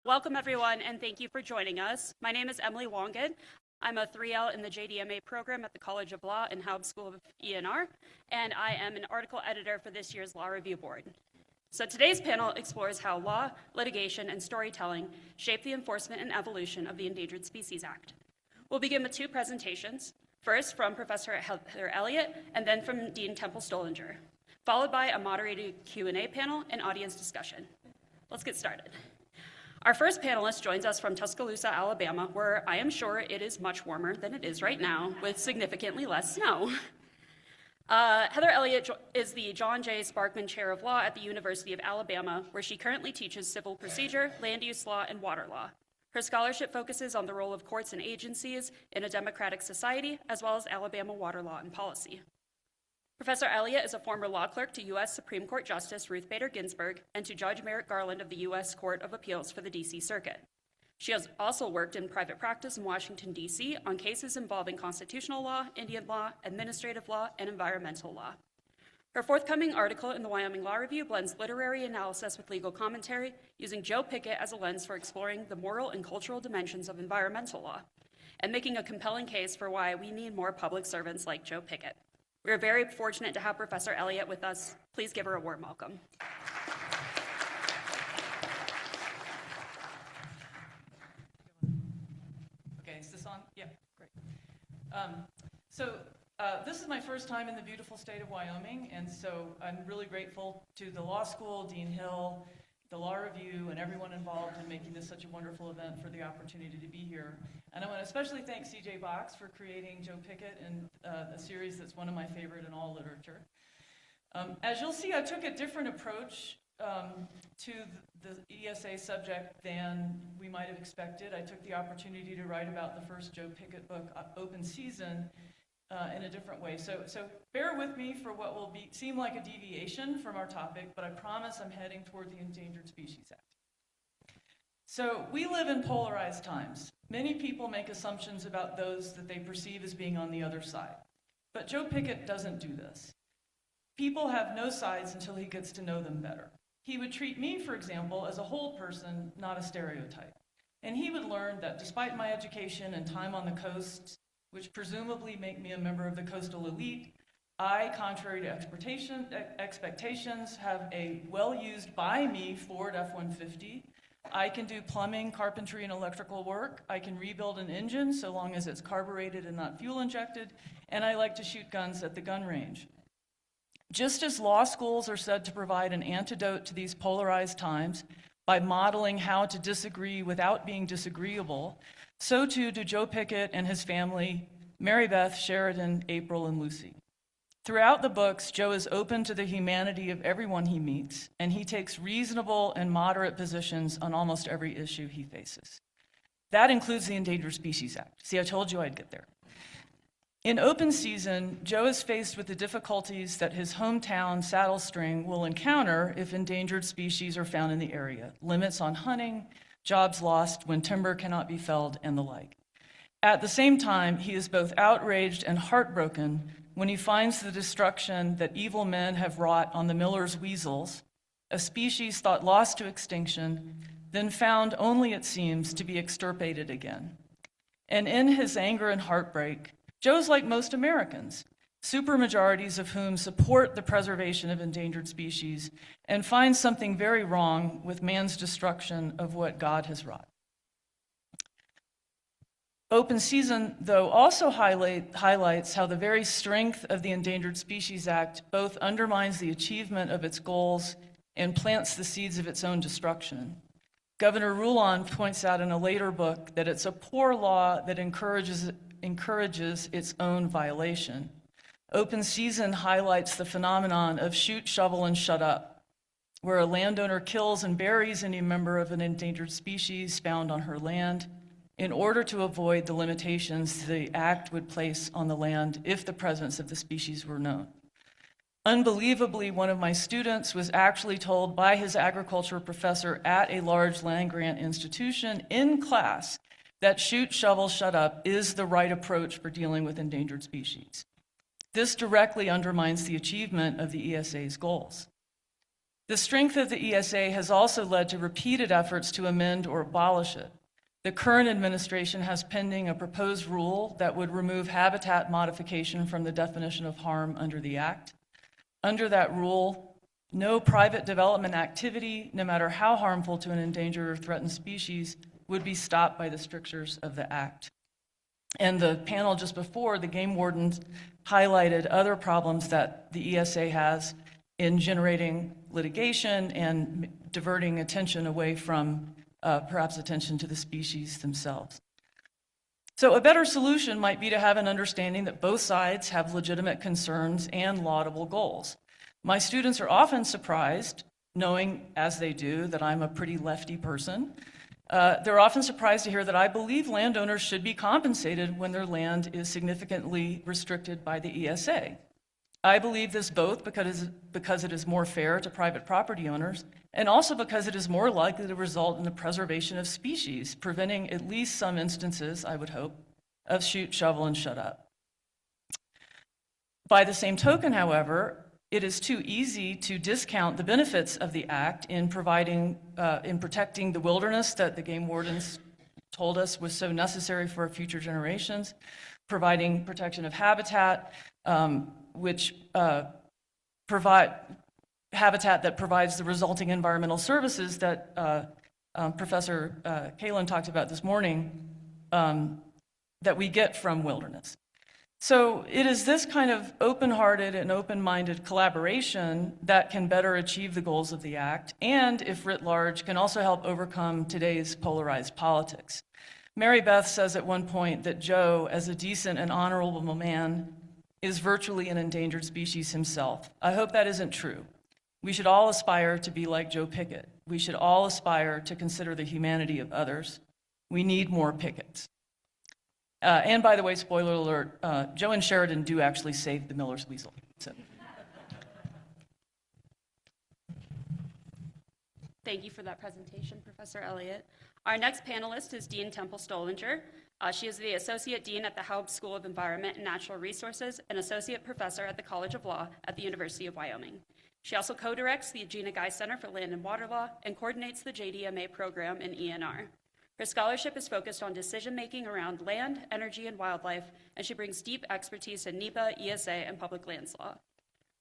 Welcome, everyone, and thank you for joining us. My name is Emily Wongan. I'm a 3L in the JDMA program at the College of Law and Haub School of ENR, and I am an article editor for this year's Law Review Board. So today's panel explores how law, litigation, and storytelling shape the enforcement and evolution of the Endangered Species Act. We'll begin with two presentations, first from Professor Heather Elliott, and then from Dean Temple Stoellinger, followed by a moderated Q&A panel and audience discussion. Let's get started. Our first panelist joins us from Tuscaloosa, Alabama, where I am sure it is much warmer than it is right now, with significantly less snow. Heather Elliott is the John J. Sparkman Chair of Law at the University of Alabama, where she currently teaches civil procedure, land use law, and water law. Her scholarship focuses on the role of courts and agencies in a democratic society, as well as Alabama water law and policy. Professor Elliott is a former law clerk to U.S. Supreme Court Justice Ruth Bader Ginsburg and to Judge Merrick Garland of the U.S. Court of Appeals for the D.C. Circuit. She has also worked in private practice in Washington, D.C. on cases involving constitutional law, Indian law, administrative law, and environmental law. Her forthcoming article in the Wyoming Law Review blends literary analysis with legal commentary, using Joe Pickett as a lens for exploring the moral and cultural dimensions of environmental law, and making a compelling case for why we need more public servants like Joe Pickett. We are very fortunate to have Professor Elliott with us. Please give her a warm welcome. Okay, is this on? Yeah, great. This is my first time in the beautiful state of Wyoming, and so I'm really grateful to the law school, Dean Hill, the Law Review, and everyone involved in making this such a wonderful event for the opportunity to be here. And I want to especially thank C.J. Box for creating Joe Pickett and a series that's one of my favorite in all literature. As you'll see, I took a different approach to the ESA subject than we might have expected. I took the opportunity to write about the first Joe Pickett book, Open Season, in a different way. So bear with me for what will seem like a deviation from our topic, but I promise I'm heading toward the Endangered Species Act. So we live in polarized times. Many people make assumptions about those that they perceive as being on the other side. But Joe Pickett doesn't do this. People have no sides until he gets to know them better. He would treat me, for example, as a whole person, not a stereotype. And he would learn that despite my education and time on the coast, which presumably make me a member of the coastal elite, I, contrary to expectations, have a well-used by me Ford F-150. I can do plumbing, carpentry, and electrical work. I can rebuild an engine so long as it's carbureted and not fuel injected. And I like to shoot guns at the gun range. Just as law schools are said to provide an antidote to these polarized times by modeling how to disagree without being disagreeable, so too do Joe Pickett and his family, Mary Beth, Sheridan, April, and Lucy. Throughout the books, Joe is open to the humanity of everyone he meets, and he takes reasonable and moderate positions on almost every issue he faces. That includes the Endangered Species Act. See, I told you I'd get there. In Open Season, Joe is faced with the difficulties that his hometown, Saddle String, will encounter if endangered species are found in the area, limits on hunting, jobs lost when timber cannot be felled, and the like. At the same time, he is both outraged and heartbroken when he finds the destruction that evil men have wrought on the Miller's weasels, a species thought lost to extinction, then found only, it seems, to be extirpated again. And in his anger and heartbreak, Joe's like most Americans, supermajorities of whom support the preservation of endangered species and find something very wrong with man's destruction of what God has wrought. Open Season, though, also highlights how the very strength of the Endangered Species Act both undermines the achievement of its goals and plants the seeds of its own destruction. Governor Rulon points out in a later book that it's a poor law that encourages its own violation. Open Season highlights the phenomenon of shoot, shovel, and shut up, where a landowner kills and buries any member of an endangered species found on her land in order to avoid the limitations the act would place on the land if the presence of the species were known. Unbelievably, one of my students was actually told by his agriculture professor at a large land-grant institution in class that shoot, shovel, shut up is the right approach for dealing with endangered species. This directly undermines the achievement of the ESA's goals. The strength of the ESA has also led to repeated efforts to amend or abolish it. The current administration has pending a proposed rule that would remove habitat modification from the definition of harm under the Act. Under that rule, no private development activity, no matter how harmful to an endangered or threatened species, would be stopped by the strictures of the Act. And the panel just before, the game wardens highlighted other problems that the ESA has in generating litigation and diverting attention away from perhaps attention to the species themselves. So a better solution might be to have an understanding that both sides have legitimate concerns and laudable goals. My students are often surprised, knowing as they do that I'm a pretty lefty person. They're often surprised to hear that I believe landowners should be compensated when their land is significantly restricted by the ESA. I believe this both because it is more fair to private property owners and also because it is more likely to result in the preservation of species, preventing at least some instances, I would hope, of shoot, shovel, and shut up. By the same token, however, it is too easy to discount the benefits of the Act in protecting the wilderness that the game wardens told us was so necessary for future generations, providing protection of habitat, which provide habitat that provides the resulting environmental services that Professor Kalin talked about this morning that we get from wilderness. So it is this kind of open-hearted and open-minded collaboration that can better achieve the goals of the Act and, if writ large, can also help overcome today's polarized politics. Mary Beth says at one point that Joe, as a decent and honorable man, is virtually an endangered species himself. I hope that isn't true. We should all aspire to be like Joe Pickett. We should all aspire to consider the humanity of others. We need more Picketts. And by the way, spoiler alert, Joe and Sheridan do actually save the Miller's weasel. So. Thank you for that presentation, Professor Elliott. Our next panelist is Dean Temple Stoellinger. She is the Associate Dean at the Haub School of Environment and Natural Resources and Associate Professor at the College of Law at the University of Wyoming. She also co-directs the Gina Center for Land and Water Law and coordinates the JDMA program in ENR. Her scholarship is focused on decision-making around land, energy, and wildlife, and she brings deep expertise in NEPA, ESA, and public lands law.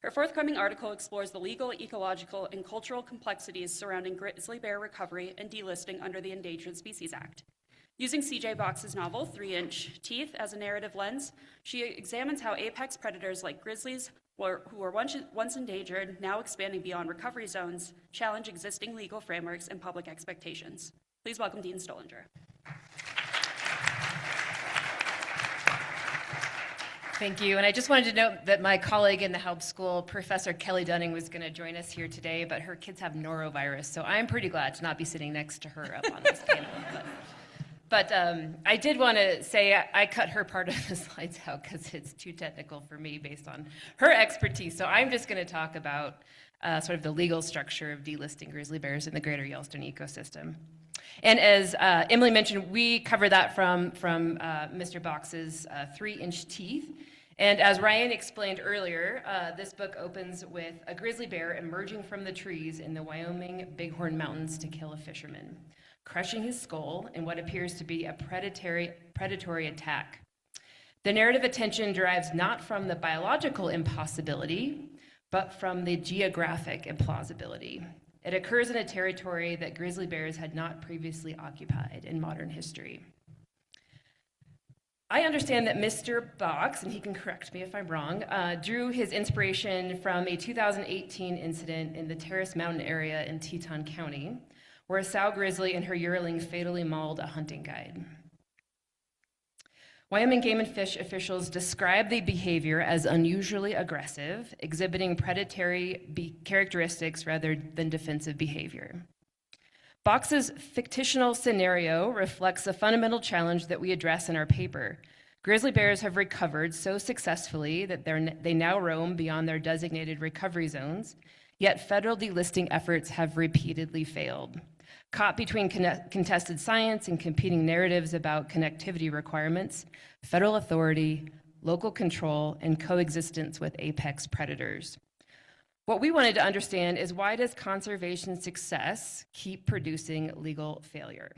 Her forthcoming article explores the legal, ecological, and cultural complexities surrounding grizzly bear recovery and delisting under the Endangered Species Act. Using C.J. Box's novel, 3-Inch Teeth, as a narrative lens, she examines how apex predators like grizzlies, who were once endangered, now expanding beyond recovery zones, challenge existing legal frameworks and public expectations. Please welcome Dean Stoellinger. Thank you. And I just wanted to note that my colleague in the Haub School, Professor Kelly Dunning, was going to join us here today, but her kids have norovirus, so I'm pretty glad to not be sitting next to her up on this panel. But I did want to say I cut her part of the slides out because it's too technical for me based on her expertise. So I'm just going to talk about sort of the legal structure of delisting grizzly bears in the greater Yellowstone ecosystem. And as Emily mentioned, we cover that from Mr. Box's 3-Inch Teeth. And as Ryan explained earlier, this book opens with a grizzly bear emerging from the trees in the Wyoming Bighorn Mountains to kill a fisherman, crushing his skull in what appears to be a predatory attack. The narrative attention derives not from the biological impossibility, but from the geographic implausibility. It occurs in a territory that grizzly bears had not previously occupied in modern history. I understand that Mr. Box, and he can correct me if I'm wrong, drew his inspiration from a 2018 incident in the Terrace Mountain area in Teton County, where a sow grizzly and her yearling fatally mauled a hunting guide. Wyoming Game and Fish officials describe the behavior as unusually aggressive, exhibiting predatory characteristics rather than defensive behavior. Box's fictional scenario reflects a fundamental challenge that we address in our paper. Grizzly bears have recovered so successfully that they now roam beyond their designated recovery zones, yet federal delisting efforts have repeatedly failed. Caught between contested science and competing narratives about connectivity requirements, federal authority, local control, and coexistence with apex predators. What we wanted to understand is, why does conservation success keep producing legal failure?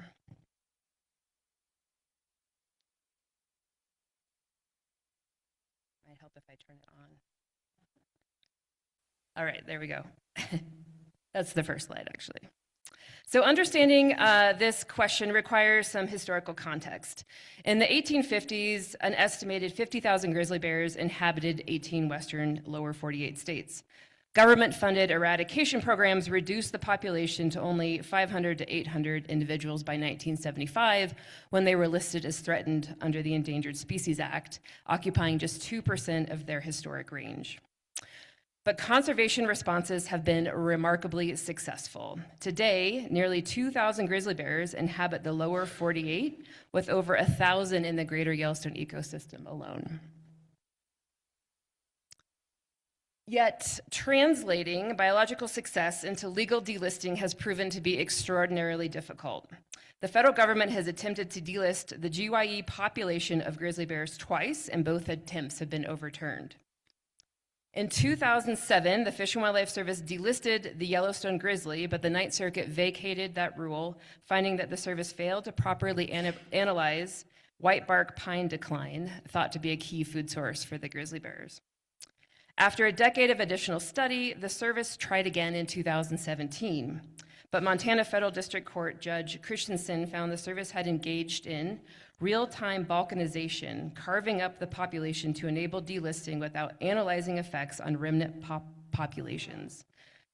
Might help if I turn it on. All right, there we go. That's the first slide, actually. So understanding this question requires some historical context. In the 1850s, an estimated 50,000 grizzly bears inhabited 18 western lower 48 states. Government-funded eradication programs reduced the population to only 500 to 800 individuals by 1975, when they were listed as threatened under the Endangered Species Act, occupying just 2% of their historic range. But conservation responses have been remarkably successful. Today, nearly 2,000 grizzly bears inhabit the lower 48, with over 1,000 in the greater Yellowstone ecosystem alone. Yet, translating biological success into legal delisting has proven to be extraordinarily difficult. The federal government has attempted to delist the GYE population of grizzly bears twice, and both attempts have been overturned. In 2007, the Fish and Wildlife Service delisted the Yellowstone grizzly, but the Ninth Circuit vacated that rule, finding that the service failed to properly analyze white bark pine decline, thought to be a key food source for the grizzly bears. After a decade of additional study, the service tried again in 2017, but Montana Federal District Court Judge Christensen found the service had engaged in real-time balkanization, carving up the population to enable delisting without analyzing effects on remnant populations.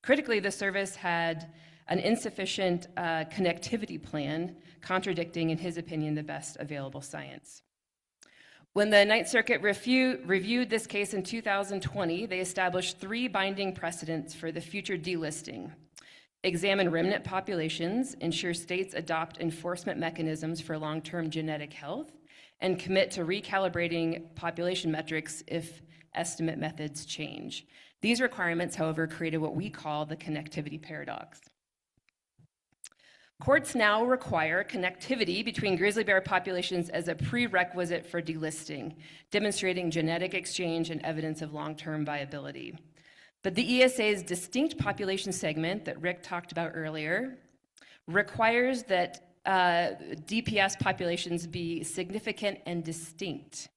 Critically, the service had an insufficient connectivity plan, contradicting, in his opinion, the best available science. When the Ninth Circuit reviewed this case in 2020, they established 3 binding precedents for the future delisting. Examine remnant populations, ensure states adopt enforcement mechanisms for long-term genetic health, and commit to recalibrating population metrics if estimate methods change. These requirements, however, created what we call the connectivity paradox. Courts now require connectivity between grizzly bear populations as a prerequisite for delisting, demonstrating genetic exchange and evidence of long-term viability. But the ESA's distinct population segment that Rick talked about earlier requires that DPS populations be significant and distinct.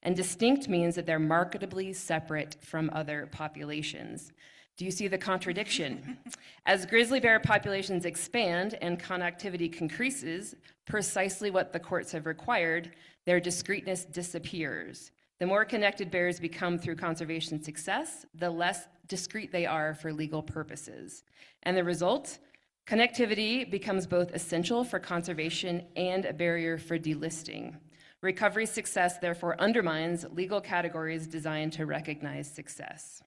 And distinct means that they're marketably separate from other populations. Do you see the contradiction? As grizzly bear populations expand and connectivity increases, precisely what the courts have required, their discreteness disappears. The more connected bears become through conservation success, the less discrete they are for legal purposes. And the result? Connectivity becomes both essential for conservation and a barrier for delisting. Recovery success, therefore, undermines legal categories designed to recognize success.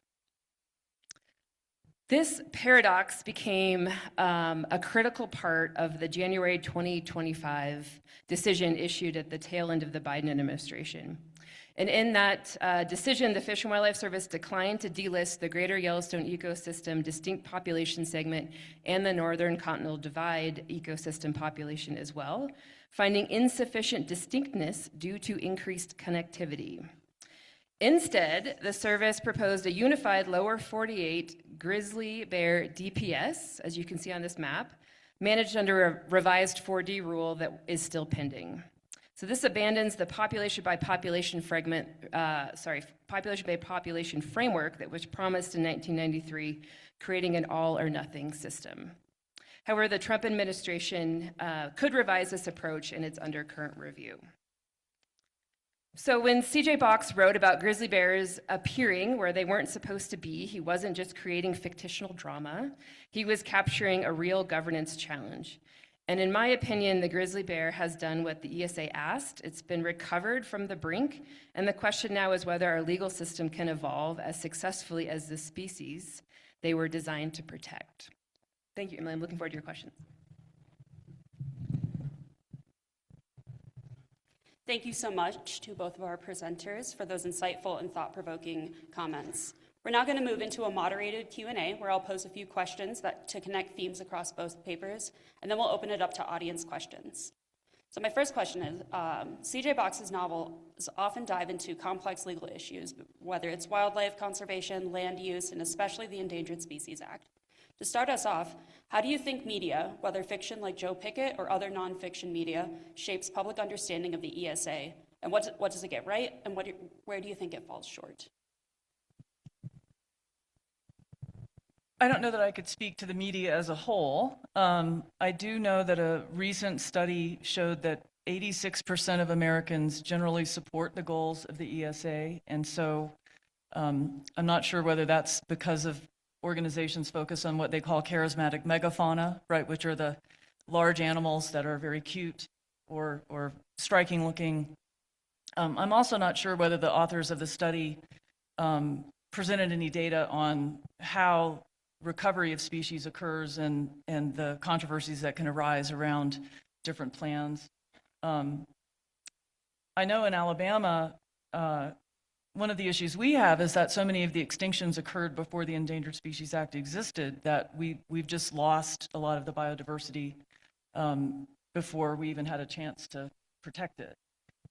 This paradox became a critical part of the January 2025 decision issued at the tail end of the Biden administration. And in that decision, the Fish and Wildlife Service declined to delist the greater Yellowstone ecosystem distinct population segment and the Northern Continental Divide ecosystem population as well, finding insufficient distinctness due to increased connectivity. Instead, the service proposed a unified lower 48 grizzly bear DPS, as you can see on this map, managed under a revised 4D rule that is still pending. So this abandons the population by population framework that was promised in 1993, creating an all or nothing system. However, the Trump administration could revise this approach, and it's under current review. So when C.J. Box wrote about grizzly bears appearing where they weren't supposed to be, he wasn't just creating fictional drama, he was capturing a real governance challenge. And in my opinion, the grizzly bear has done what the ESA asked. It's been recovered from the brink, and the question now is whether our legal system can evolve as successfully as the species they were designed to protect. Thank you, Emily. I'm looking forward to your questions. Thank you so much to both of our presenters for those insightful and thought-provoking comments. We're now going to move into a moderated Q&A where I'll pose a few questions to connect themes across both papers, and then we'll open it up to audience questions. So my first question is, C.J. Box's novels often dive into complex legal issues, whether it's wildlife conservation, land use, and especially the Endangered Species Act. To start us off, how do you think media, whether fiction like Joe Pickett or other nonfiction media, shapes public understanding of the ESA? And what does it get right, and where do you think it falls short? I don't know that I could speak to the media as a whole. I do know that a recent study showed that 86% of Americans generally support the goals of the ESA, and so I'm not sure whether that's because of organizations focus on what they call charismatic megafauna, right, which are the large animals that are very cute or striking looking. I'm also not sure whether the authors of the study presented any data on how recovery of species occurs and the controversies that can arise around different plans. I know in Alabama, one of the issues we have is that so many of the extinctions occurred before the Endangered Species Act existed that we've just lost a lot of the biodiversity before we even had a chance to protect it.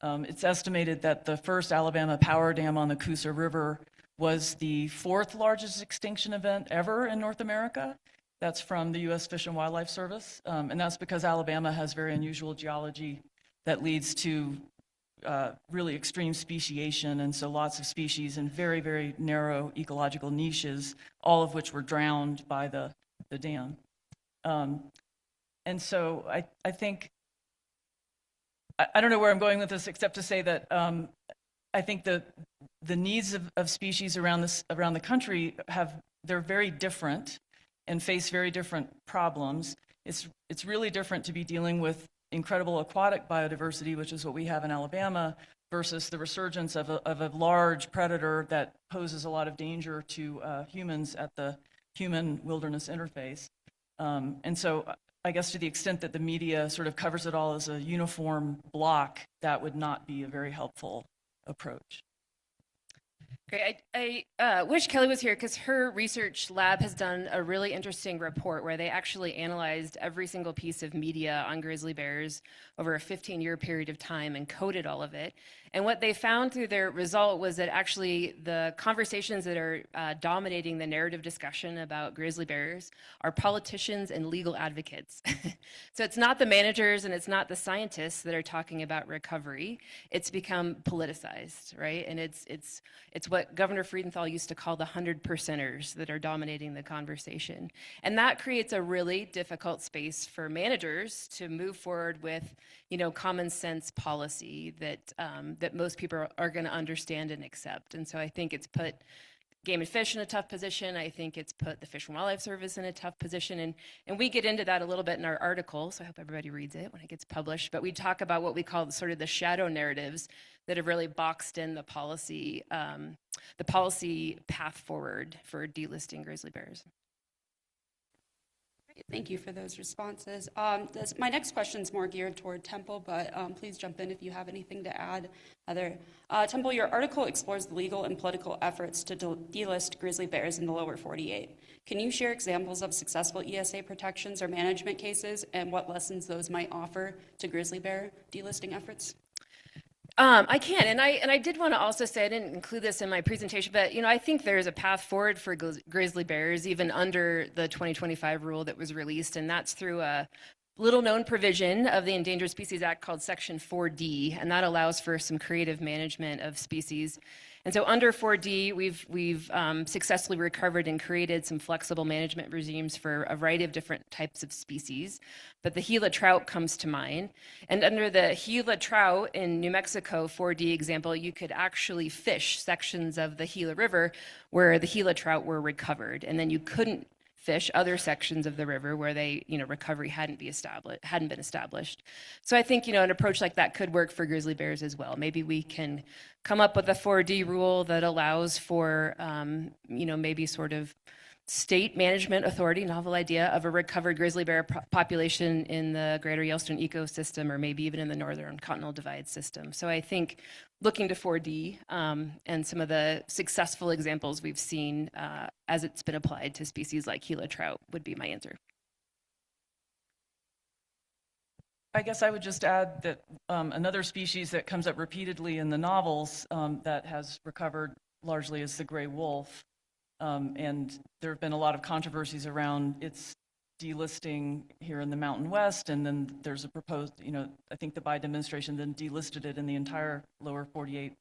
It's estimated that the first Alabama power dam on the Coosa River was the 4th largest extinction event ever in North America. That's from the U.S. Fish and Wildlife Service, and that's because Alabama has very unusual geology that leads to really extreme speciation, and so lots of species in very, very narrow ecological niches, all of which were drowned by the dam. And so I think, I don't know where I'm going with this except to say that I think the needs of species around the country they're very different and face very different problems. It's really different to be dealing with incredible aquatic biodiversity, which is what we have in Alabama, versus the resurgence of a large predator that poses a lot of danger to humans at the human-wilderness interface. And so I guess to the extent that the media sort of covers it all as a uniform block, that would not be a very helpful approach. Great. I wish Kelly was here because her research lab has done a really interesting report where they actually analyzed every single piece of media on grizzly bears over a 15-year period of time and coded all of it. And what they found through their result was that actually the conversations that are dominating the narrative discussion about grizzly bears are politicians and legal advocates. So it's not the managers and it's not the scientists that are talking about recovery. It's become politicized, right? And it's what Governor Freudenthal used to call the 100%ers that are dominating the conversation. And that creates a really difficult space for managers to move forward with, common sense policy that most people are going to understand and accept. And so I think it's put Game and Fish in a tough position. I think it's put the Fish and Wildlife Service in a tough position. And we get into that a little bit in our article, so I hope everybody reads it when it gets published. But we talk about what we call sort of the shadow narratives that have really boxed in the policy path forward for delisting grizzly bears. Thank you for those responses. My next question is more geared toward Temple, but please jump in if you have anything to add. Temple, your article explores the legal and political efforts to delist grizzly bears in the lower 48. Can you share examples of successful ESA protections or management cases and what lessons those might offer to grizzly bear delisting efforts? I can, and I did want to also say, I didn't include this in my presentation, but I think there's a path forward for grizzly bears even under the 2025 rule that was released, and that's through a little-known provision of the Endangered Species Act called Section 4D, and that allows for some creative management of species. And so under 4D, we've successfully recovered and created some flexible management regimes for a variety of different types of species. But the Gila trout comes to mind. And under the Gila trout in New Mexico 4D example, you could actually fish sections of the Gila River where the Gila trout were recovered. And then you couldn't fish other sections of the river where recovery hadn't been established. So I think, an approach like that could work for grizzly bears as well. Maybe we can come up with a 4D rule that allows for, maybe sort of state management authority, novel idea, of a recovered grizzly bear population in the greater Yellowstone ecosystem, or maybe even in the northern continental divide system. So I think looking to 4D and some of the successful examples we've seen as it's been applied to species like Gila trout would be my answer. I guess I would just add that another species that comes up repeatedly in the novels that has recovered largely is the gray wolf. And there have been a lot of controversies around its delisting here in the Mountain West, and then there's a proposed, I think the Biden administration then delisted it in the entire lower 48,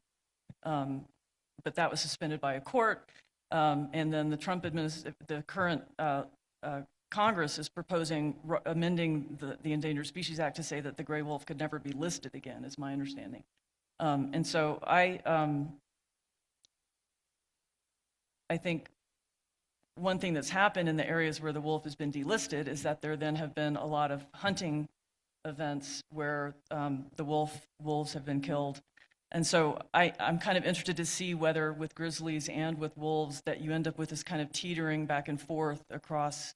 but that was suspended by a court. And then the current Congress is proposing amending the Endangered Species Act to say that the gray wolf could never be listed again, is my understanding. And so I think one thing that's happened in the areas where the wolf has been delisted is that there then have been a lot of hunting events where the wolves have been killed. And so I'm kind of interested to see whether with grizzlies and with wolves that you end up with this kind of teetering back and forth across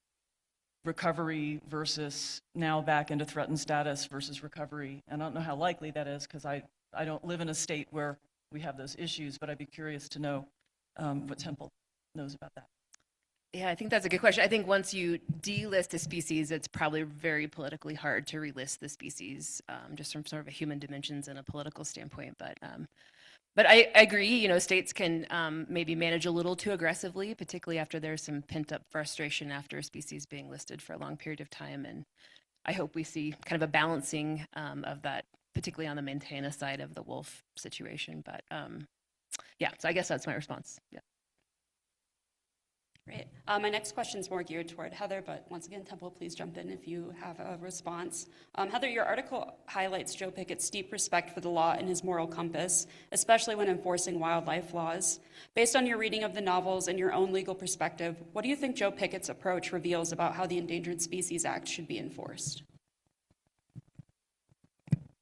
recovery versus now back into threatened status versus recovery. And I don't know how likely that is because I don't live in a state where we have those issues, but I'd be curious to know what Temple knows about that. Yeah, I think that's a good question. I think once you delist a species, it's probably very politically hard to relist the species, just from sort of a human dimensions and a political standpoint. But I agree, states can maybe manage a little too aggressively, particularly after there's some pent-up frustration after a species being listed for a long period of time. And I hope we see kind of a balancing of that, particularly on the Montana side of the wolf situation. But yeah, so I guess that's my response. Yeah. Great. My next question is more geared toward Heather, but once again, Temple, please jump in if you have a response. Heather, your article highlights Joe Pickett's deep respect for the law and his moral compass, especially when enforcing wildlife laws. Based on your reading of the novels and your own legal perspective, what do you think Joe Pickett's approach reveals about how the Endangered Species Act should be enforced?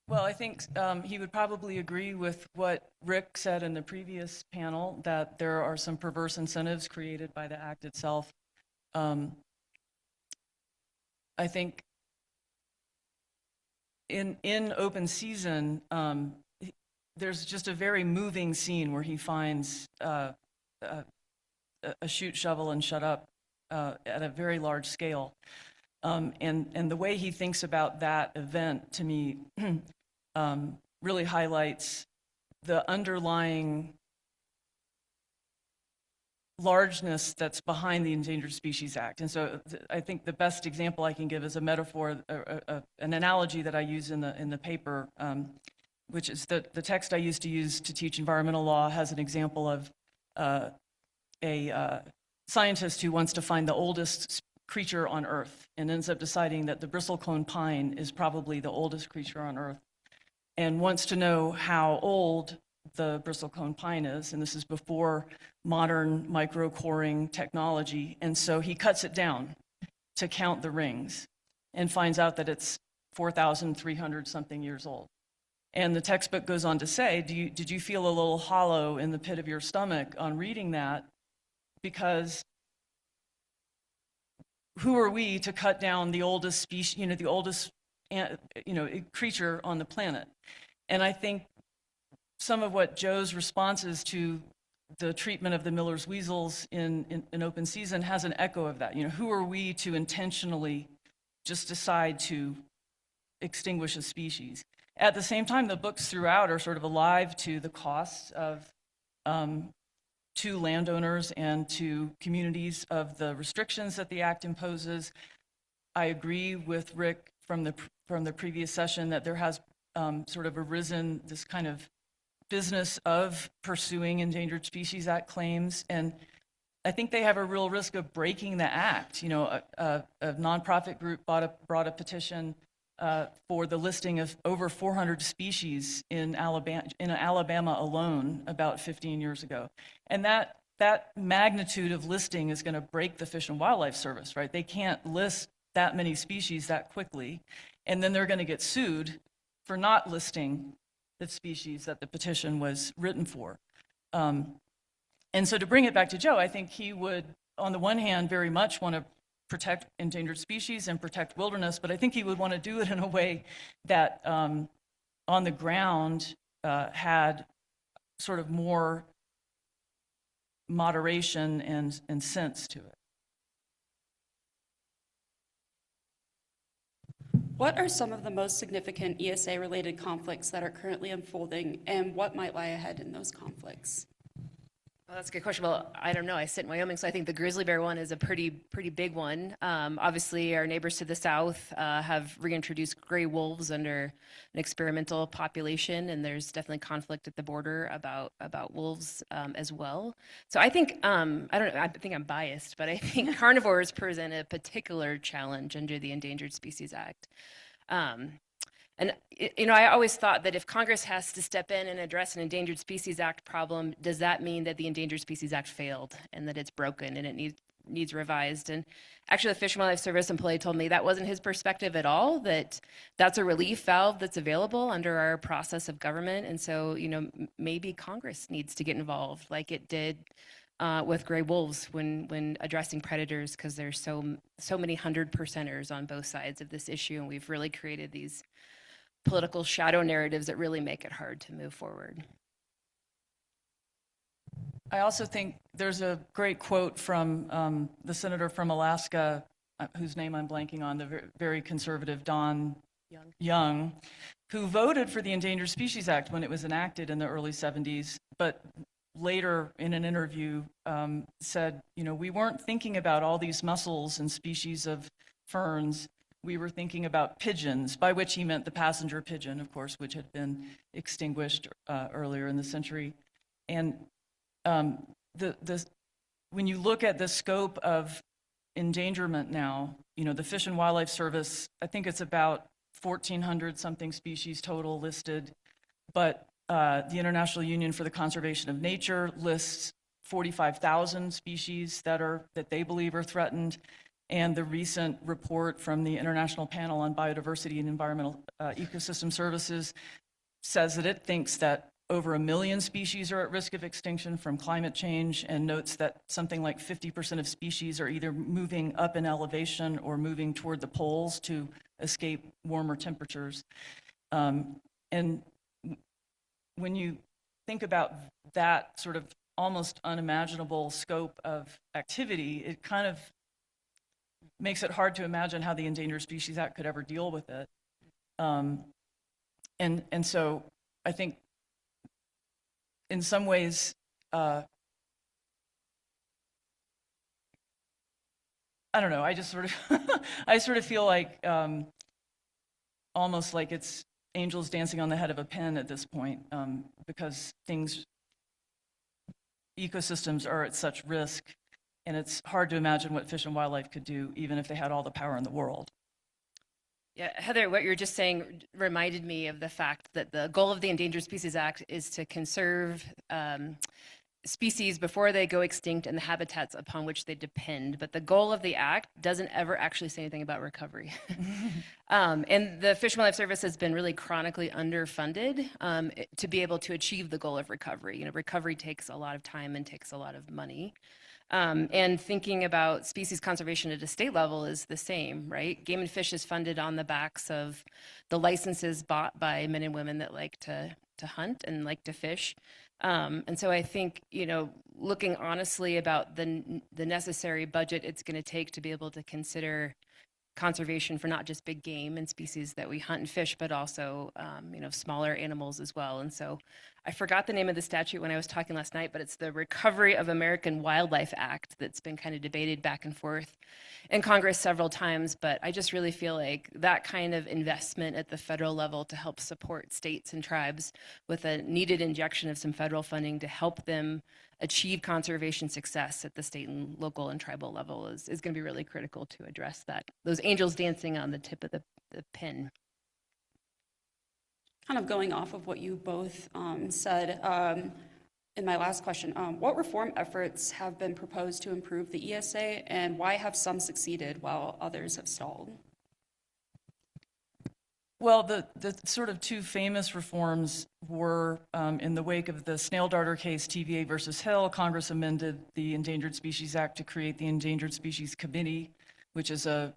Well, I think he would probably agree with what Rick said in the previous panel, that there are some perverse incentives created by the act itself. I think in open season, there's just a very moving scene where he finds a shoot, shovel, and shut up at a very large scale. And the way he thinks about that event, to me, really highlights the underlying largeness that's behind the Endangered Species Act. And so I think the best example I can give is a metaphor, an analogy that I use in the paper, which is the text I used to teach environmental law has an example of a scientist who wants to find the oldest creature on Earth and ends up deciding that the bristlecone pine is probably the oldest creature on Earth and wants to know how old the bristlecone pine is, and this is before modern micro-coring technology, and so he cuts it down to count the rings and finds out that it's 4,300 something years old. And the textbook goes on to say, did you feel a little hollow in the pit of your stomach on reading that? Because who are we to cut down the oldest species, the oldest creature on the planet? And I think some of what Joe's responses to the treatment of the Miller's weasels in open season has an echo of that. Who are we to intentionally just decide to extinguish a species? At the same time, the books throughout are sort of alive to the costs of to landowners and to communities of the restrictions that the act imposes. I agree with Rick from the previous session that there has sort of arisen this kind of business of pursuing Endangered Species Act claims, and I think they have a real risk of breaking the act. A nonprofit group brought a petition for the listing of over 400 species in Alabama alone about 15 years ago, and that magnitude of listing is going to break the Fish and Wildlife Service, right? They can't list that many species that quickly, and then they're going to get sued for not listing the species that the petition was written for. And so to bring it back to Joe, I think he would, on the one hand, very much want to protect endangered species and protect wilderness, but I think he would want to do it in a way that on the ground had sort of more moderation and sense to it. What are some of the most significant ESA-related conflicts that are currently unfolding, and what might lie ahead in those conflicts? Well, that's a good question. Well, I don't know. I sit in Wyoming, so I think the grizzly bear one is a pretty big one. Obviously, our neighbors to the south have reintroduced gray wolves under an experimental population, and there's definitely conflict at the border about wolves as well. So I think I don't know. I think I'm biased, but I think carnivores present a particular challenge under the Endangered Species Act. And, I always thought that if Congress has to step in and address an Endangered Species Act problem, does that mean that the Endangered Species Act failed and that it's broken and it needs revised? And actually, the Fish and Wildlife Service employee told me that wasn't his perspective at all, that that's a relief valve that's available under our process of government. And so, maybe Congress needs to get involved like it did with gray wolves when addressing predators, because there's so many 100%ers on both sides of this issue, and we've really created these political shadow narratives that really make it hard to move forward. I also think there's a great quote from the senator from Alaska, whose name I'm blanking on, the very conservative Don Young, who voted for the Endangered Species Act when it was enacted in the early 70s, but later in an interview said, we weren't thinking about all these mussels and species of ferns. We were thinking about pigeons, by which he meant the passenger pigeon, of course, which had been extinguished earlier in the century. And when you look at the scope of endangerment now, the Fish and Wildlife Service, I think it's about 1,400 something species total listed, but the International Union for the Conservation of Nature lists 45,000 species that they believe are threatened. And the recent report from the International Panel on Biodiversity and Environmental Ecosystem Services says that it thinks that over 1 million species are at risk of extinction from climate change, and notes that something like 50% of species are either moving up in elevation or moving toward the poles to escape warmer temperatures. And when you think about that sort of almost unimaginable scope of activity, it kind of makes it hard to imagine how the Endangered Species Act could ever deal with it. And so I think in some ways, I don't know, I just sort of, I sort of feel like almost like it's angels dancing on the head of a pin at this point, because ecosystems are at such risk. And it's hard to imagine what Fish and Wildlife could do, even if they had all the power in the world. Yeah, Heather, what you were just saying reminded me of the fact that the goal of the Endangered Species Act is to conserve species before they go extinct and the habitats upon which they depend. But the goal of the act doesn't ever actually say anything about recovery. And the Fish and Wildlife Service has been really chronically underfunded to be able to achieve the goal of recovery. Recovery takes a lot of time and takes a lot of money. And thinking about species conservation at a state level is the same, right? Game and Fish is funded on the backs of the licenses bought by men and women that like to hunt and like to fish. And so I think, looking honestly about the necessary budget it's going to take to be able to consider conservation for not just big game and species that we hunt and fish, but also, smaller animals as well. And so I forgot the name of the statute when I was talking last night, but it's the Recovery of American Wildlife Act that's been kind of debated back and forth in Congress several times. But I just really feel like that kind of investment at the federal level to help support states and tribes with a needed injection of some federal funding to help them achieve conservation success at the state and local and tribal level is going to be really critical to address that. Those angels dancing on the tip of the pin. Kind of going off of what you both said in my last question, what reform efforts have been proposed to improve the ESA, and why have some succeeded while others have stalled? Well, the sort of two famous reforms were in the wake of the snail darter case, TVA versus Hill. Congress amended the Endangered Species Act to create the Endangered Species Committee, which is an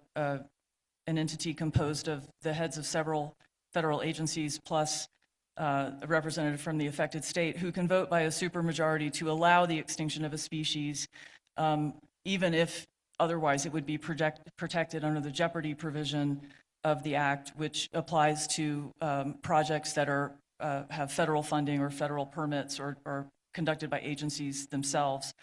entity composed of the heads of several federal agencies plus a representative from the affected state who can vote by a supermajority to allow the extinction of a species, even if otherwise it would be protected under the jeopardy provision of the Act, which applies to projects that are have federal funding or federal permits or conducted by agencies themselves.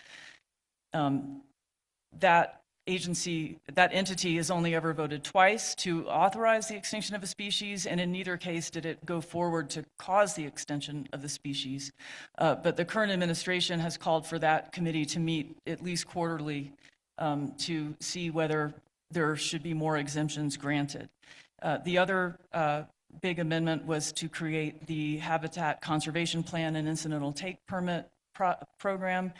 That entity has only ever voted twice to authorize the extinction of a species, and in neither case did it go forward to cause the extinction of the species. But the current administration has called for that committee to meet at least quarterly to see whether there should be more exemptions granted. The other big amendment was to create the Habitat Conservation Plan and Incidental Take Permit program,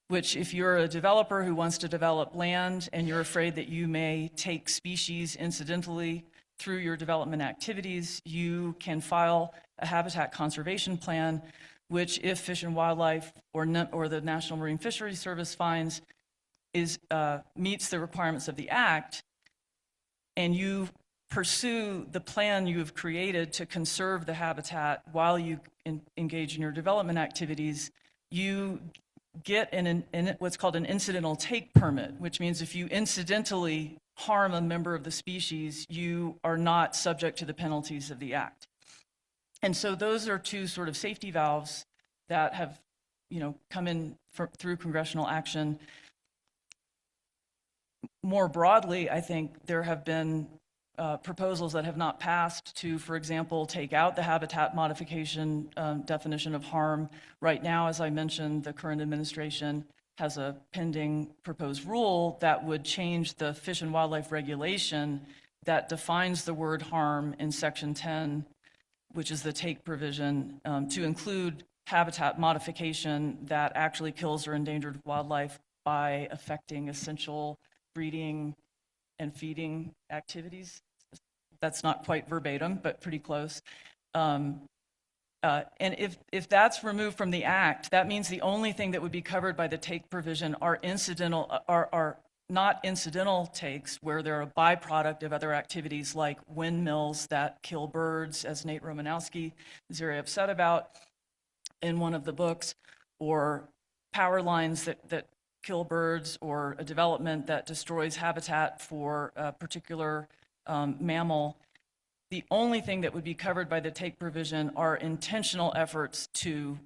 which if you're a developer who wants to develop land and you're afraid that you may take species incidentally through your development activities, you can file a habitat conservation plan, which if Fish and Wildlife or the National Marine Fisheries Service finds meets the requirements of the Act, and you pursue the plan you have created to conserve the habitat while you engage in your development activities, you get what's called an incidental take permit, which means if you incidentally harm a member of the species, you are not subject to the penalties of the Act. And so those are two sort of safety valves that have, come in through congressional action. More broadly, I think there have been proposals that have not passed to, for example, take out the habitat modification definition of harm. Right now, as I mentioned, the current administration has a pending proposed rule that would change the Fish and Wildlife regulation that defines the word harm in Section 10, which is the take provision, to include habitat modification that actually kills or endangered wildlife by affecting essential breeding and feeding activities. That's not quite verbatim, but pretty close. And if that's removed from the Act, that means the only thing that would be covered by the take provision are not incidental takes where they're a byproduct of other activities like windmills that kill birds, as Nate Romanowski is very upset about in one of the books, or power lines that kill birds, or a development that destroys habitat for a particular mammal. The only thing that would be covered by the take provision are intentional efforts to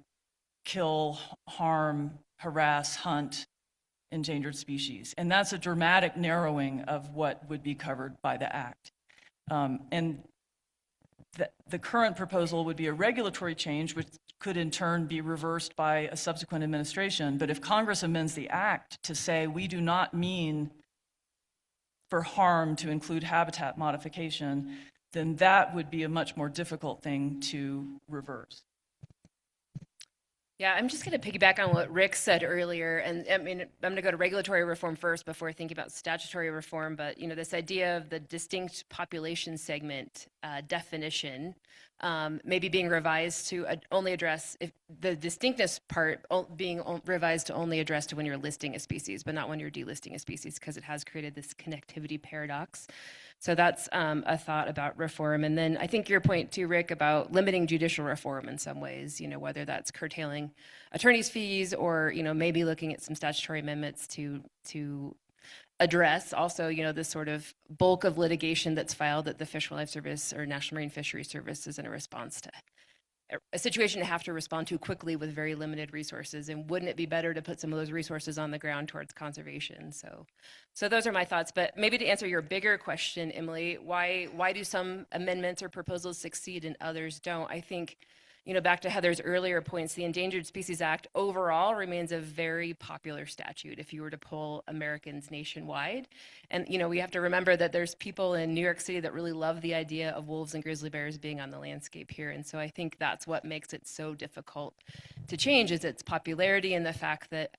kill, harm, harass, hunt endangered species. And that's a dramatic narrowing of what would be covered by the Act. And the current proposal would be a regulatory change, which could in turn be reversed by a subsequent administration. But if Congress amends the Act to say we do not mean for harm to include habitat modification, then that would be a much more difficult thing to reverse. Yeah, I'm just going to piggyback on what Rick said earlier, and I mean, I'm going to go to regulatory reform first before thinking about statutory reform. But this idea of the distinct population segment definition maybe being revised to only address the distinctness part being revised to only address to when you're listing a species, but not when you're delisting a species, because it has created this connectivity paradox. So that's a thought about reform. And then I think your point too, Rick, about limiting judicial reform in some ways, whether that's curtailing attorneys' fees or, maybe looking at some statutory amendments to address also, this sort of bulk of litigation that's filed at the Fish and Wildlife Service or National Marine Fisheries Service is in a response to a situation to have to respond to quickly with very limited resources. And wouldn't it be better to put some of those resources on the ground towards conservation? So those are my thoughts. But maybe to answer your bigger question, Emily, why do some amendments or proposals succeed and others don't? I think, back to Heather's earlier points, the Endangered Species Act overall remains a very popular statute if you were to poll Americans nationwide. And, we have to remember that there's people in New York City that really love the idea of wolves and grizzly bears being on the landscape here. And so I think that's what makes it so difficult to change is its popularity and the fact that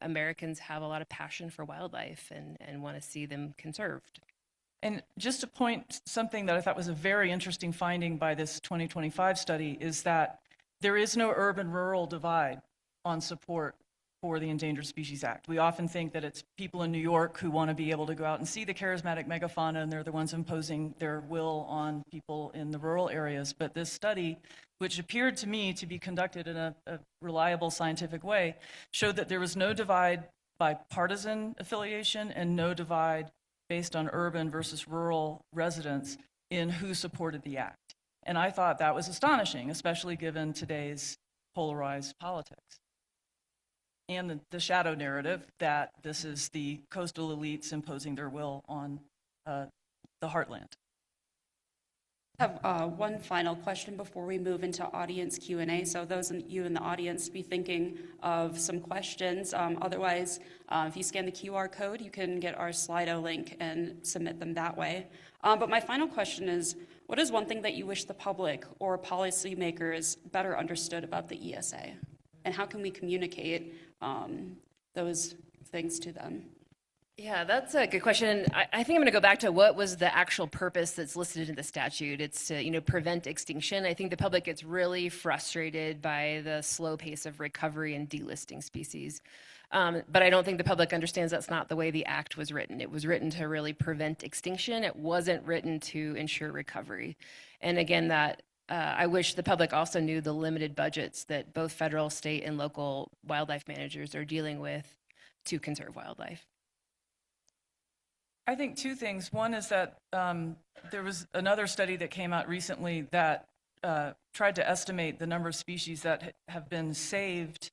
Americans have a lot of passion for wildlife and want to see them conserved. And just to point something that I thought was a very interesting finding by this 2025 study is that there is no urban-rural divide on support for the Endangered Species Act. We often think that it's people in New York who want to be able to go out and see the charismatic megafauna, and they're the ones imposing their will on people in the rural areas. But this study, which appeared to me to be conducted in a reliable scientific way, showed that there was no divide by partisan affiliation and no divide based on urban versus rural residents. in who supported the act. And I thought that was astonishing, especially given today's polarized politics. And the shadow narrative that this is the coastal elites imposing their will on the heartland. I have one final question before we move into audience Q&A. So those of you in the audience be thinking of some questions. Otherwise, if you scan the QR code, you can get our Slido link and submit them that way. But my final question is, what is one thing that you wish the public or policymakers better understood about the ESA? And how can we communicate those things to them? Yeah, that's a good question. I think I'm going to go back to what was the actual purpose that's listed in the statute. It's to, prevent extinction. I think the public gets really frustrated by the slow pace of recovery and delisting species. But I don't think the public understands that's not the way the act was written. It was written to really prevent extinction. It wasn't written to ensure recovery. And again, that I wish the public also knew the limited budgets that both federal, state, and local wildlife managers are dealing with to conserve wildlife. I think two things. One is that there was another study that came out recently that tried to estimate the number of species that have been saved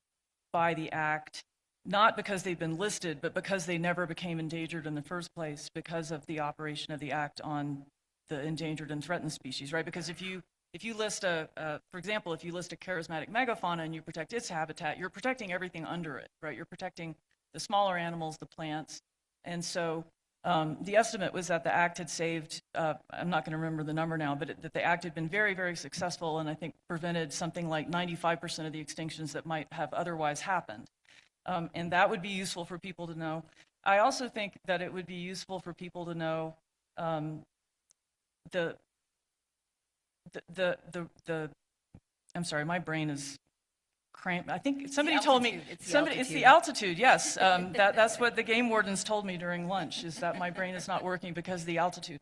by the act, not because they've been listed, but because they never became endangered in the first place because of the operation of the act on the endangered and threatened species, right? Because if you list for example, if you list a charismatic megafauna and you protect its habitat, you're protecting everything under it, right? You're protecting the smaller animals, the plants, and so the estimate was that the act had saved, I'm not going to remember the number now, but that the act had been very, very successful and I think prevented something like 95% of the extinctions that might have otherwise happened. And that would be useful for people to know. I also think that it would be useful for people to know I'm sorry, my brain is cramped. I think somebody told me, it's the altitude, yes. That's what the game wardens told me during lunch, is that my brain is not working because of the altitude.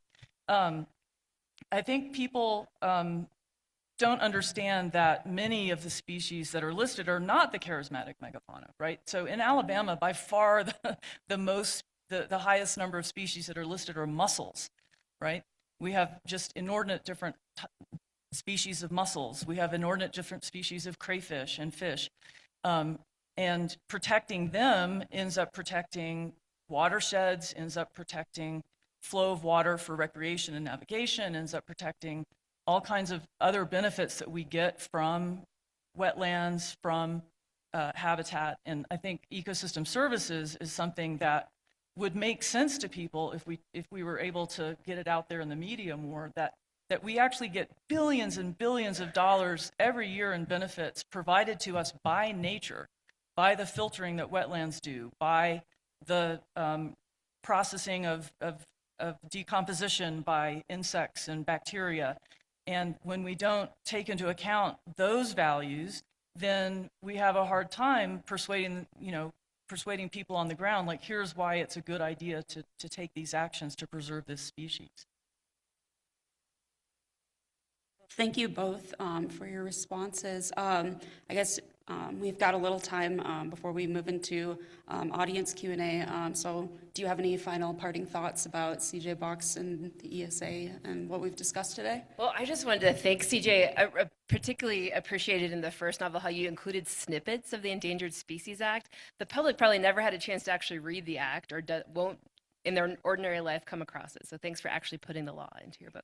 I think people don't understand that many of the species that are listed are not the charismatic megafauna, right? So in Alabama, by far the highest number of species that are listed are mussels, right? We have just inordinate different species of mussels. We have inordinate different species of crayfish and fish. And protecting them ends up protecting watersheds, ends up protecting flow of water for recreation and navigation, ends up protecting all kinds of other benefits that we get from wetlands, from habitat. And I think ecosystem services is something that would make sense to people if we were able to get it out there in the media more, that we actually get billions and billions of dollars every year in benefits provided to us by nature, by the filtering that wetlands do, by the processing of decomposition by insects and bacteria. And when we don't take into account those values, then we have a hard time persuading people on the ground, like, here's why it's a good idea to take these actions to preserve this species. Thank you both for your responses. I guess we've got a little time before we move into audience Q&A. So do you have any final parting thoughts about CJ Box and the ESA and what we've discussed today? Well, I just wanted to thank CJ. I particularly appreciated in the first novel how you included snippets of the Endangered Species Act. The public probably never had a chance to actually read the act or won't in their ordinary life come across it. So thanks for actually putting the law into your book.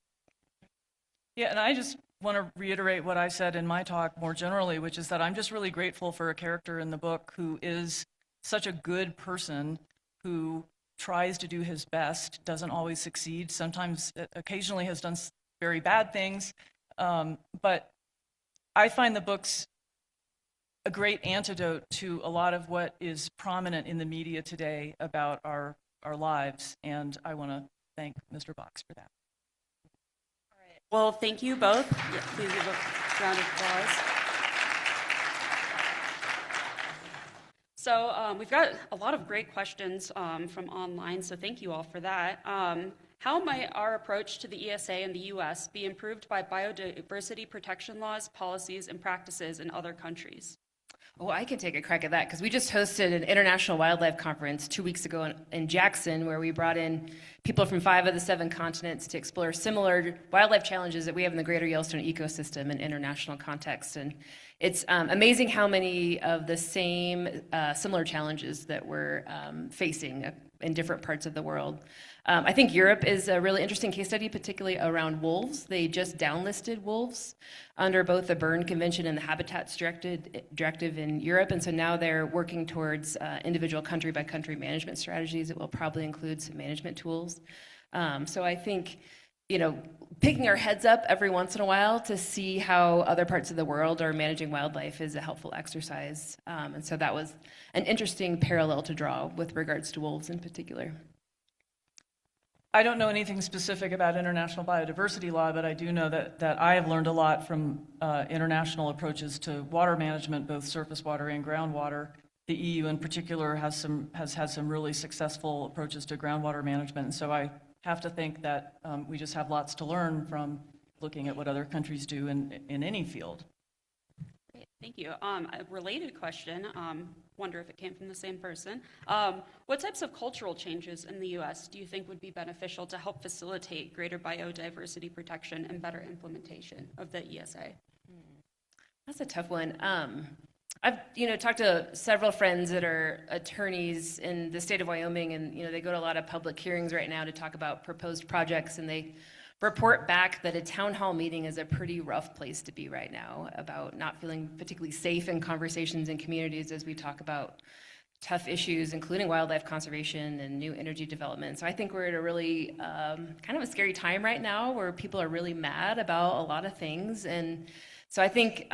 Yeah, and I just want to reiterate what I said in my talk more generally, which is that I'm just really grateful for a character in the book who is such a good person, who tries to do his best, doesn't always succeed, sometimes, occasionally has done very bad things. But I find the books a great antidote to a lot of what is prominent in the media today about our lives, and I want to thank Mr. Box for that. Well, thank you both. Yeah, please give a round of applause. So we've got a lot of great questions from online, so thank you all for that. How might our approach to the ESA in the U.S. be improved by biodiversity protection laws, policies, and practices in other countries? Oh, I can take a crack at that because we just hosted an international wildlife conference 2 weeks ago in Jackson, where we brought in people from 5 of the 7 continents to explore similar wildlife challenges that we have in the greater Yellowstone ecosystem in international context. And it's amazing how many of the same similar challenges that we're facing in different parts of the world. I think Europe is a really interesting case study, particularly around wolves. They just downlisted wolves under both the Berne Convention and the Habitats Directive in Europe, and so now they're working towards individual country-by-country management strategies that will probably include some management tools. So I think, picking our heads up every once in a while to see how other parts of the world are managing wildlife is a helpful exercise. And so that was an interesting parallel to draw with regards to wolves in particular. I don't know anything specific about international biodiversity law, but I do know that I have learned a lot from international approaches to water management, both surface water and groundwater. The EU in particular has had some really successful approaches to groundwater management, and so I have to think that we just have lots to learn from looking at what other countries do in any field. Great, thank you. A related question, wonder if it came from the same person. What types of cultural changes in the U.S. do you think would be beneficial to help facilitate greater biodiversity protection and better implementation of the ESA? That's a tough one. I've talked to several friends that are attorneys in the state of Wyoming, and they go to a lot of public hearings right now to talk about proposed projects, and they report back that a town hall meeting is a pretty rough place to be right now about not feeling particularly safe in conversations in communities as we talk about tough issues, including wildlife conservation and new energy development. So I think we're at a really kind of a scary time right now where people are really mad about a lot of things. And so I think,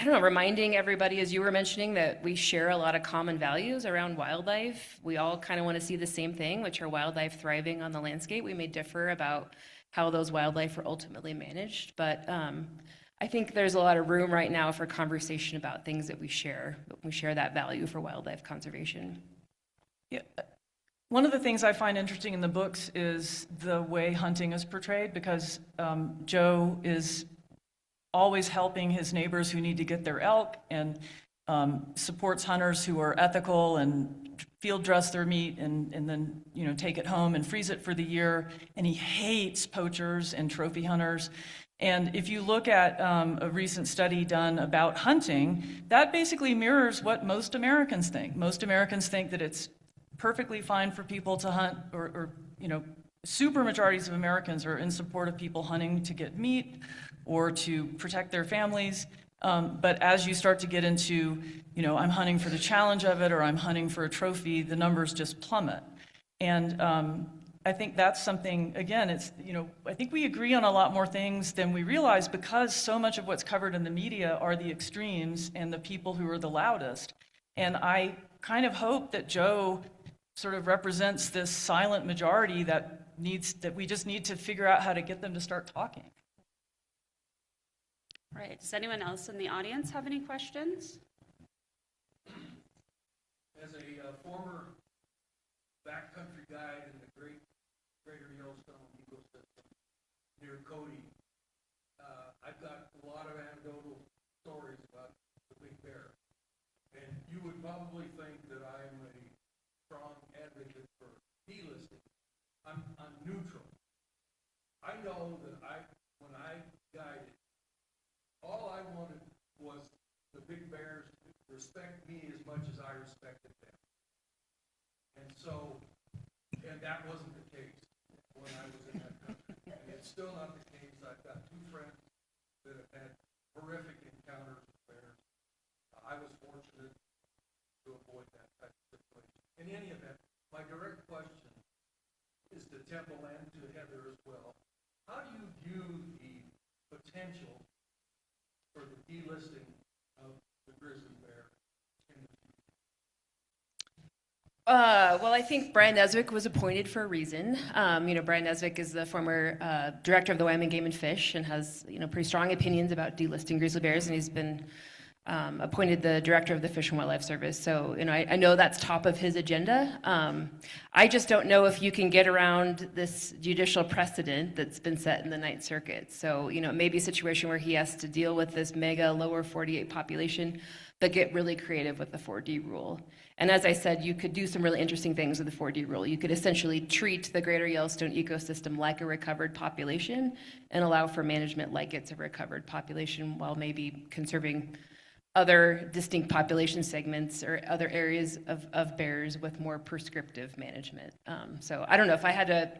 reminding everybody, as you were mentioning, that we share a lot of common values around wildlife. We all kind of want to see the same thing, which are wildlife thriving on the landscape. We may differ about how those wildlife are ultimately managed, but I think there's a lot of room right now for conversation about things that we share. We share that value for wildlife conservation. Yeah. One of the things I find interesting in the books is the way hunting is portrayed, because Joe is always helping his neighbors who need to get their elk, and supports hunters who are ethical and field dress their meat and then take it home and freeze it for the year. And he hates poachers and trophy hunters. And if you look at a recent study done about hunting, that basically mirrors what most Americans think. Most Americans think that it's perfectly fine for people to hunt, or super majorities of Americans are in support of people hunting to get meat or to protect their families. But as you start to get into, I'm hunting for the challenge of it, or I'm hunting for a trophy, the numbers just plummet. And I think that's something, again, I think we agree on a lot more things than we realize, because so much of what's covered in the media are the extremes and the people who are the loudest. And I kind of hope that Joe sort of represents this silent majority that we just need to figure out how to get them to start talking. All right, does anyone else in the audience have any questions? As a former backcountry guide in the greater Yellowstone ecosystem near Cody, I've got a lot of anecdotal stories about the big bear. And you would probably think that I am a strong advocate for delisting. I'm neutral. I know that when I guided, all I wanted was the big bears to respect me as much as I respected them. And that wasn't the case when I was in that country. And it's still not the case. I've got 2 friends that have had horrific encounters with bears. I was fortunate to avoid that type of situation. In any event, my direct question is to Temple and to Heather as well. How do you view the potential for the delisting of the grizzly bear in the future? Well, I think Brian Neswick was appointed for a reason. Brian Neswick is the former director of the Wyoming Game and Fish and has, pretty strong opinions about delisting grizzly bears, and he's been appointed the director of the Fish and Wildlife Service. So, I know that's top of his agenda. I just don't know if you can get around this judicial precedent that's been set in the Ninth Circuit. So, it may be a situation where he has to deal with this mega lower 48 population, but get really creative with the 4D rule. And as I said, you could do some really interesting things with the 4D rule. You could essentially treat the greater Yellowstone ecosystem like a recovered population and allow for management like it's a recovered population while maybe conserving other distinct population segments or other areas of bears with more prescriptive management. So I don't know if I had to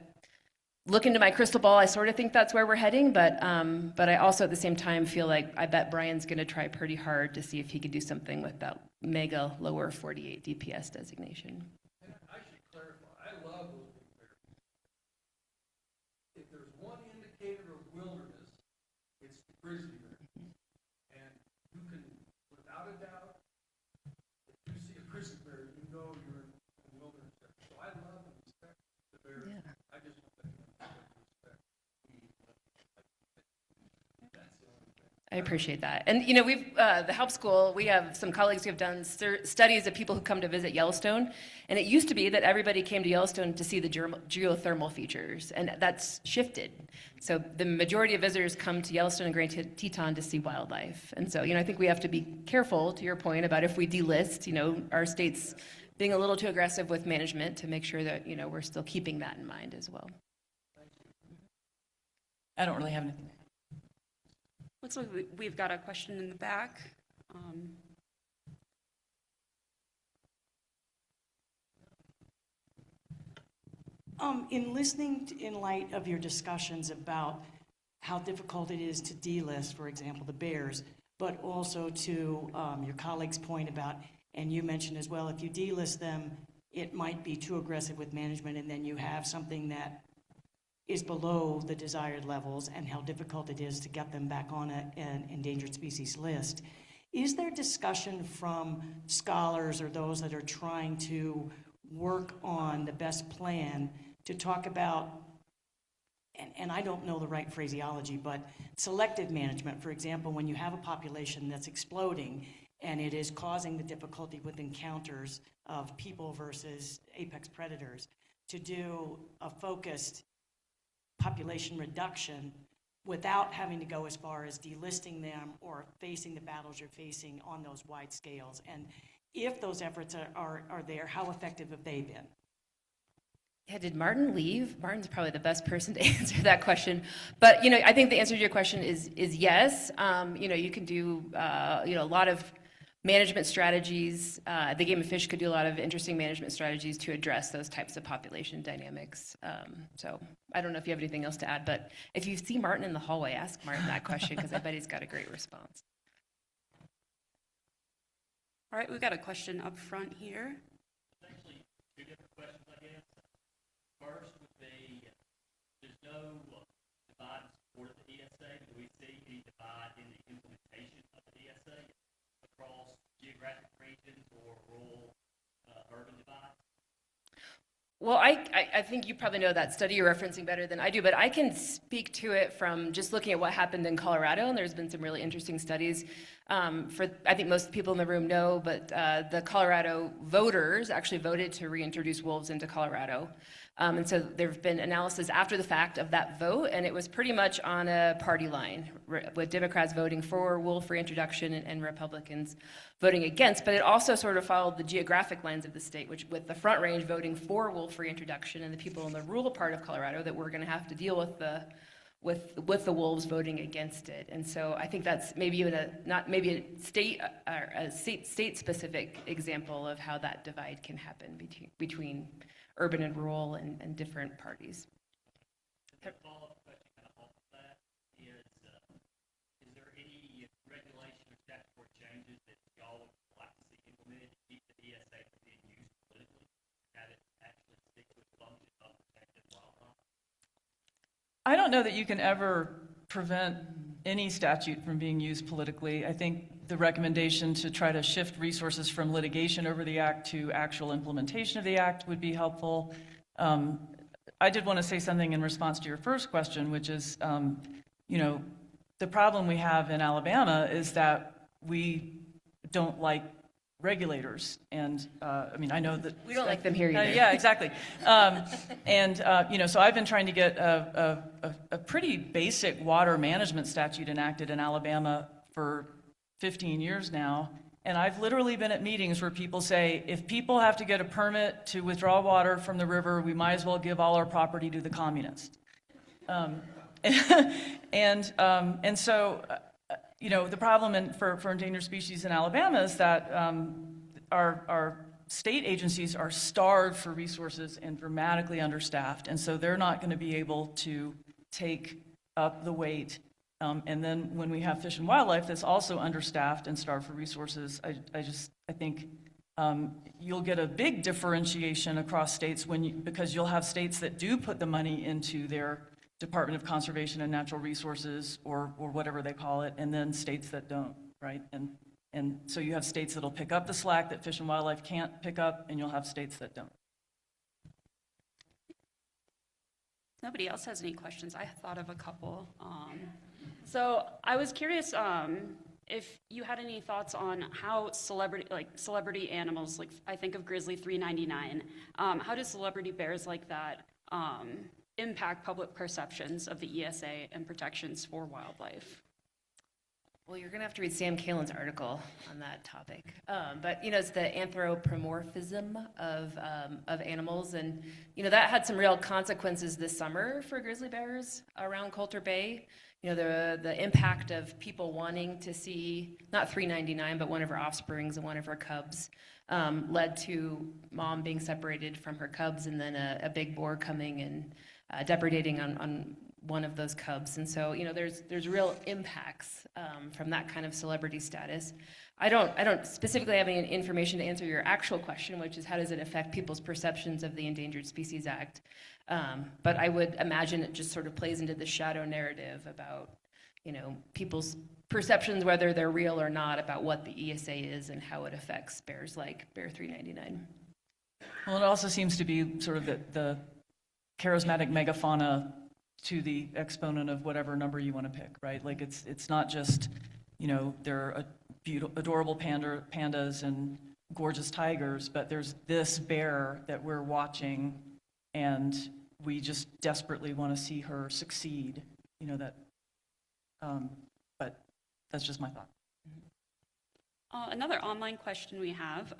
look into my crystal ball, I sort of think that's where we're heading, but I also at the same time feel like I bet Brian's going to try pretty hard to see if he could do something with that mega lower 48 DPS designation. And I should clarify, I love those big bears. If there's one indicator of wilderness, it's the grizzly bear. And you can, without a doubt, if you see a grizzly bear, you know you're in wilderness. So I love and respect the bears. Yeah. I just want them to respect me. That's the only thing. I appreciate that. And, we've, the Haub School, we have some colleagues who have done studies of people who come to visit Yellowstone. And it used to be that everybody came to Yellowstone to see the geothermal features, and that's shifted. So the majority of visitors come to Yellowstone and Grand Teton to see wildlife. And so, I think we have to be careful, to your point, about if we delist, our state's being a little too aggressive with management to make sure that, we're still keeping that in mind as well. I don't really have anything. Looks like we've got a question in the back. In listening in light of your discussions about how difficult it is to delist, for example, the bears, but also to your colleague's point about, and you mentioned as well, if you delist them, it might be too aggressive with management, and then you have something that is below the desired levels, and how difficult it is to get them back on an endangered species list. Is there discussion from scholars or those that are trying to work on the best plan to talk about, and I don't know the right phraseology, but selective management? For example, when you have a population that's exploding and it is causing the difficulty with encounters of people versus apex predators, to do a focused population reduction without having to go as far as delisting them or facing the battles you're facing on those wide scales. And if those efforts are there, how effective have they been? Yeah, did Martin leave? Martin's probably the best person to answer that question. But, I think the answer to your question is yes. You can do, a lot of management strategies. The Game and Fish could do a lot of interesting management strategies to address those types of population dynamics. So I don't know if you have anything else to add, but if you see Martin in the hallway, ask Martin that question, because I bet he's got a great response. All right, we've got a question up front here. Actually, two different questions, I guess. First would be, there's no divide in support of the ESA. Do we see any divide in the implementation of the ESA across geographic regions or rural, urban divides? Well, I think you probably know that study you're referencing better than I do, but I can speak to it from just looking at what happened in Colorado, and there's been some really interesting studies. I think most people in the room know, but the Colorado voters actually voted to reintroduce wolves into Colorado. And so there have been analysis after the fact of that vote, and it was pretty much on a party line, with Democrats voting for wolf reintroduction and Republicans voting against. But it also sort of followed the geographic lines of the state, which with the Front Range voting for wolf reintroduction and the people in the rural part of Colorado that were going to have to deal with the wolves voting against it. And so I think that's maybe even a state specific example of how that divide can happen between urban and rural and different parties. The follow-up question kind of off of that is there any regulation or statutory changes that y'all would like to see implemented to keep the ESA from being used politically, have it actually stick to its function of protecting wildlife? I don't know that you can ever prevent any statute from being used politically. I think the recommendation to try to shift resources from litigation over the act to actual implementation of the act would be helpful. I did want to say something in response to your first question, which is, the problem we have in Alabama is that we don't like regulators. And, I mean, I know that... We don't like them here either. Yeah, exactly. So I've been trying to get a pretty basic water management statute enacted in Alabama for 15 years now. And I've literally been at meetings where people say, if people have to get a permit to withdraw water from the river, we might as well give all our property to the communists. And so, the problem for endangered species in Alabama is that our state agencies are starved for resources and dramatically understaffed, and so they're not going to be able to take up the weight. And then when we have Fish and Wildlife that's also understaffed and starved for resources, I think you'll get a big differentiation across states because you'll have states that do put the money into their Department of Conservation and Natural Resources or whatever they call it, and then states that don't, right? And so you have states that'll pick up the slack that Fish and Wildlife can't pick up, and you'll have states that don't. Nobody else has any questions. I thought of a couple. So I was curious if you had any thoughts on how celebrity animals, like I think of Grizzly 399, how do celebrity bears like that impact public perceptions of the ESA and protections for wildlife? Well, you're going to have to read Sam Kalin's article on that topic. But, it's the anthropomorphism of animals. And, that had some real consequences this summer for grizzly bears around Coulter Bay. The impact of people wanting to see, not 399, but one of her offsprings and one of her cubs, led to mom being separated from her cubs and then a big boar coming and depredating on one of those cubs. And so, there's real impacts from that kind of celebrity status. I don't specifically have any information to answer your actual question, which is how does it affect people's perceptions of the Endangered Species Act? But I would imagine it just sort of plays into the shadow narrative about, people's perceptions, whether they're real or not, about what the ESA is and how it affects bears like Bear 399. Well, it also seems to be sort of the charismatic megafauna to the exponent of whatever number you want to pick, right? Like it's not just, there are adorable pandas and gorgeous tigers, but there's this bear that we're watching and we just desperately want to see her succeed, but that's just my thought. Another online question we have.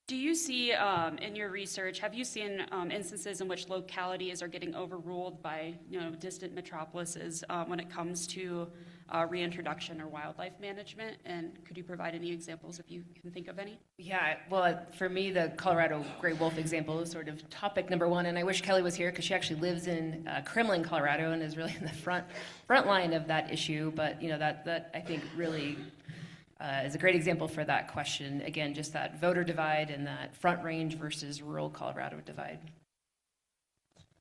Do you see in your research, have you seen instances in which localities are getting overruled by distant metropolises when it comes to reintroduction or wildlife management? And could you provide any examples if you can think of any? Yeah, well, for me, the Colorado gray wolf example is sort of topic number one, and I wish Kelly was here because she actually lives in Kremlin, Colorado, and is really in the front line of that issue. But that I think really is a great example for that question. Again, just that voter divide and that front range versus rural Colorado divide.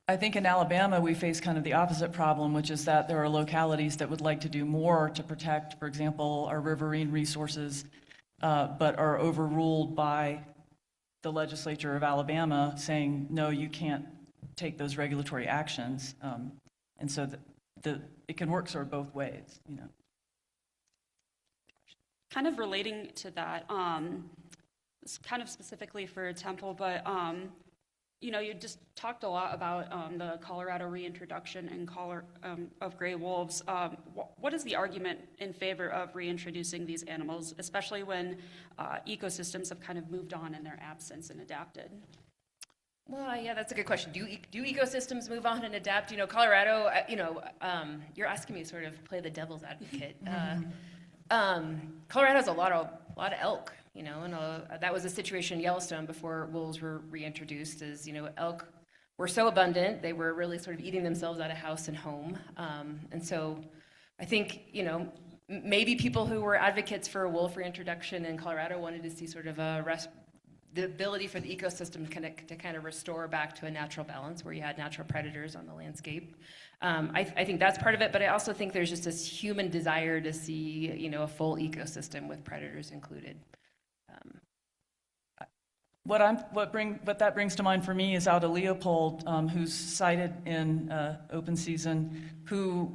I think in Alabama, we face kind of the opposite problem, which is that there are localities that would like to do more to protect, for example, our riverine resources, but are overruled by the legislature of Alabama saying, no, you can't take those regulatory actions. And so it can work sort of both ways, Kind of relating to that, it's kind of specifically for Temple, but you just talked a lot about the Colorado reintroduction and of gray wolves. What is the argument in favor of reintroducing these animals, especially when ecosystems have kind of moved on in their absence and adapted? Well, yeah, that's a good question. Do ecosystems move on and adapt? Colorado, you're asking me to sort of play the devil's advocate. Colorado has a lot of elk, and that was a situation in Yellowstone before wolves were reintroduced. As elk were so abundant, they were really sort of eating themselves out of house and home. And so, I think maybe people who were advocates for a wolf reintroduction in Colorado wanted to see sort of the ability for the ecosystem to kind of restore back to a natural balance where you had natural predators on the landscape. I think that's part of it, but I also think there's just this human desire to see, a full ecosystem with predators included. What that brings to mind for me is Alda Leopold, who's cited in Open Season, who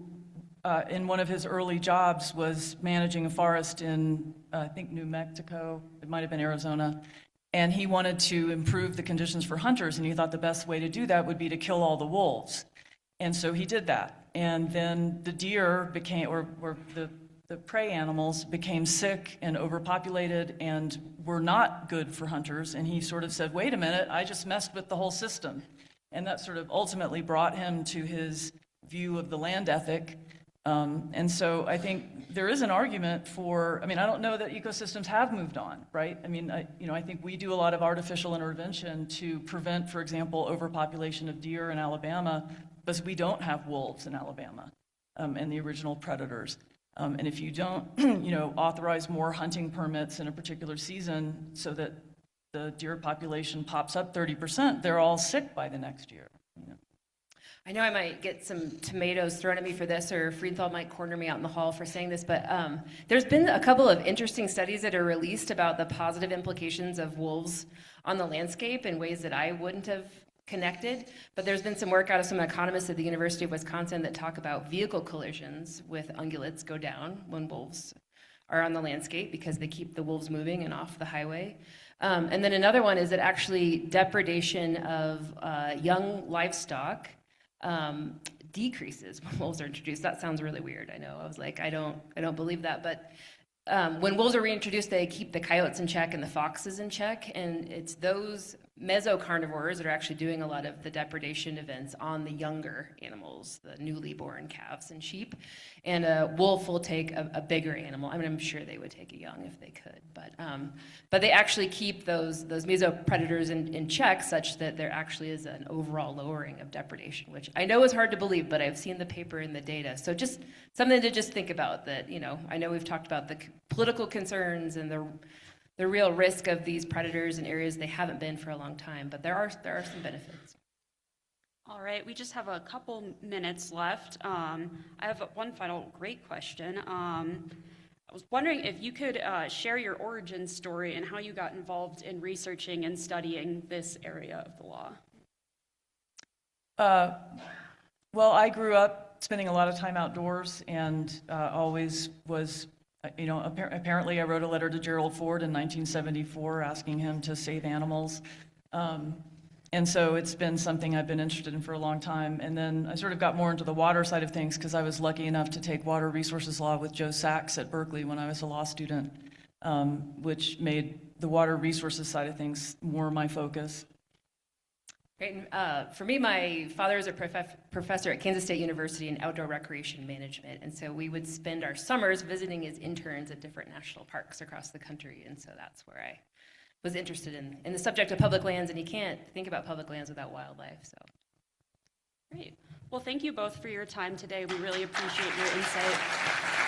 in one of his early jobs was managing a forest in, I think, New Mexico, it might have been Arizona, and he wanted to improve the conditions for hunters, and he thought the best way to do that would be to kill all the wolves. And so he did that. And then the deer became, or the prey animals became sick and overpopulated and were not good for hunters. And he sort of said, wait a minute, I just messed with the whole system. And that sort of ultimately brought him to his view of the land ethic. And so I think there is an argument for, I mean, I don't know that ecosystems have moved on, right? I mean, I think we do a lot of artificial intervention to prevent, for example, overpopulation of deer in Alabama, because we don't have wolves in Alabama and the original predators. And if you don't, authorize more hunting permits in a particular season so that the deer population pops up 30%, they're all sick by the next year. I know I might get some tomatoes thrown at me for this, or Friedenthal might corner me out in the hall for saying this, but there's been a couple of interesting studies that are released about the positive implications of wolves on the landscape in ways that I wouldn't have connected. But there's been some work out of some economists at the University of Wisconsin that talk about vehicle collisions with ungulates go down when wolves are on the landscape because they keep the wolves moving and off the highway. And then another one is that actually depredation of young livestock decreases when wolves are introduced. That sounds really weird. I know. I was like, I don't believe that. But when wolves are reintroduced, they keep the coyotes in check and the foxes in check. And it's those mesocarnivores that are actually doing a lot of the depredation events on the younger animals, the newly born calves and sheep. And a wolf will take a bigger animal. I mean, I'm sure they would take a young if they could. But they actually keep those mesopredators in check such that there actually is an overall lowering of depredation, which I know is hard to believe, but I've seen the paper and the data. So just something to just think about that, I know we've talked about the political concerns and the real risk of these predators in areas they haven't been for a long time, but there are some benefits. All right, we just have a couple minutes left. I have one final great question. I was wondering if you could share your origin story and how you got involved in researching and studying this area of the law. Well, I grew up spending a lot of time outdoors and always was, apparently I wrote a letter to Gerald Ford in 1974 asking him to save animals. And so it's been something I've been interested in for a long time. And then I sort of got more into the water side of things because I was lucky enough to take water resources law with Joe Sachs at Berkeley when I was a law student, which made the water resources side of things more my focus. Great. For me, my father is a professor at Kansas State University in outdoor recreation management, and so we would spend our summers visiting as interns at different national parks across the country, and so that's where I was interested in the subject of public lands, and you can't think about public lands without wildlife. So, great. Well, thank you both for your time today. We really appreciate your insight.